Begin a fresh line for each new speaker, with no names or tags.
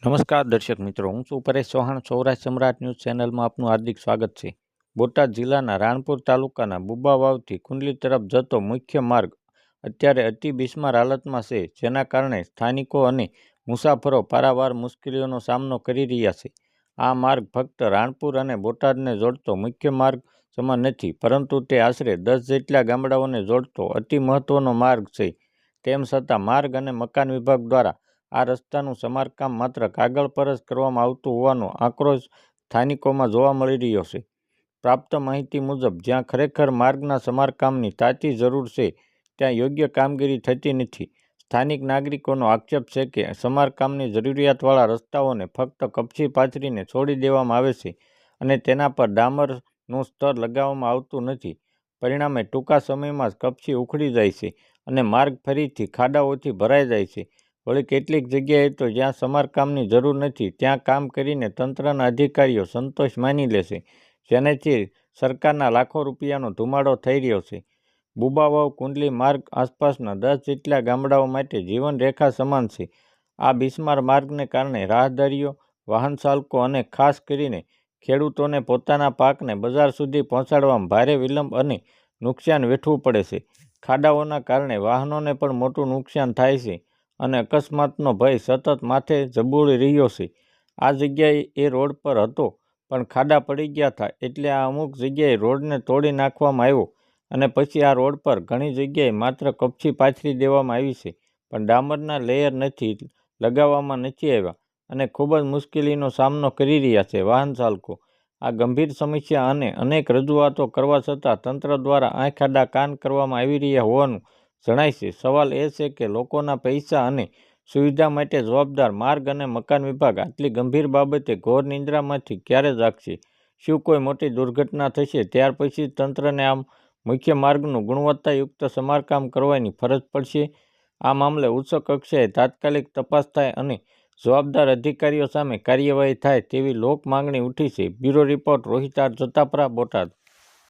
નમસ્કાર દર્શક મિત્રો, હું છું પરેશ ચૌહાણ. સૌરાષ્ટ્ર સમ્રાટ ન્યૂઝ ચેનલમાં આપનું હાર્દિક સ્વાગત છે. બોટાદ જિલ્લાના રાણપુર તાલુકાના બુબાવાવથી કુંડલી તરફ જતો મુખ્ય માર્ગ અત્યારે અતિ બિસ્માર હાલતમાં છે, જેના કારણે સ્થાનિકો અને મુસાફરો પારાવાર મુશ્કેલીઓનો સામનો કરી રહ્યા છે. આ માર્ગ ફક્ત રાણપુર અને બોટાદને જોડતો મુખ્ય માર્ગ સમાન નથી, પરંતુ તે આશરે 10 જેટલા ગામડાઓને જોડતો અતિ મહત્વનો માર્ગ છે. તેમ છતાં માર્ગ અને મકાન વિભાગ દ્વારા આ રસ્તાનું સમારકામ માત્ર કાગળ પર જ કરવામાં આવતું હોવાનો આક્રોશ સ્થાનિકોમાં જોવા મળી રહ્યો છે. પ્રાપ્ત માહિતી મુજબ જ્યાં ખરેખર માર્ગના સમારકામની તાતી જરૂર છે, ત્યાં યોગ્ય કામગીરી થતી નથી. સ્થાનિક નાગરિકોનો આક્ષેપ છે કે સમારકામની જરૂરિયાતવાળા રસ્તાઓને ફક્ત કપચી પાથરીને છોડી દેવામાં આવે છે અને તેના પર ડામરનું સ્તર લગાવવામાં આવતું નથી. પરિણામે ટૂંકા સમયમાં જ કપચી ઉખડી જાય છે અને માર્ગ ફરીથી ખાડાઓથી ભરાઈ જાય છે. વળી કેટલીક જગ્યાએ તો જ્યાં સમારકામની જરૂર નથી ત્યાં કામ કરીને તંત્રના અધિકારીઓ સંતોષ માની લેશે, જેનાથી સરકારના લાખો રૂપિયાનો ધુમાડો થઈ રહ્યો છે. બુબાવાવ કુંડલી માર્ગ આસપાસના 10 જેટલા ગામડાઓ માટે જીવનરેખા સમાન છે. આ બિસ્માર માર્ગને કારણે રાહદારીઓ, વાહન ચાલકો અને ખાસ કરીને ખેડૂતોને પોતાના પાકને બજાર સુધી પહોંચાડવામાં ભારે વિલંબ અને નુકસાન વેઠવું પડે છે. ખાડાઓના કારણે વાહનોને પણ મોટું નુકસાન થાય છે અને અકસ્માતનો ભય સતત માથે ઝબૂળી રહ્યો છે. આ જગ્યાએ એ રોડ પર હતો, પણ ખાડા પડી ગયા હતા, એટલે આ અમુક જગ્યાએ રોડને તોડી નાખવામાં આવ્યો અને પછી આ રોડ પર ઘણી જગ્યાએ માત્ર કપચી પાથરી દેવામાં આવી છે, પણ ડામરના લેયર લગાવવામાં નથી આવ્યા અને ખૂબ જ મુશ્કેલીનો સામનો કરી રહ્યા છે વાહન ચાલકો. આ ગંભીર સમસ્યા અને અનેક રજૂઆતો કરવા છતાં તંત્ર દ્વારા આંખ આડા કાન કરવામાં આવી રહ્યા હોવાનું જણાય છે. સવાલ એ છે કે લોકોના પૈસા અને સુવિધા માટે જવાબદાર માર્ગ અને મકાન વિભાગ આટલી ગંભીર બાબતે ઘોર નિંદ્રામાંથી ક્યારે જાગશે? શું કોઈ મોટી દુર્ઘટના થશે ત્યાર પછી તંત્રને આ મુખ્ય માર્ગનું ગુણવત્તાયુક્ત સમારકામ કરવાની ફરજ પડશે? આ મામલે ઉચ્ચ કક્ષાએ તાત્કાલિક તપાસ થાય અને જવાબદાર અધિકારીઓ સામે કાર્યવાહી થાય તેવી લોક માંગણી ઉઠી છે. Bureau report, Rohit R Jatapara, Botad.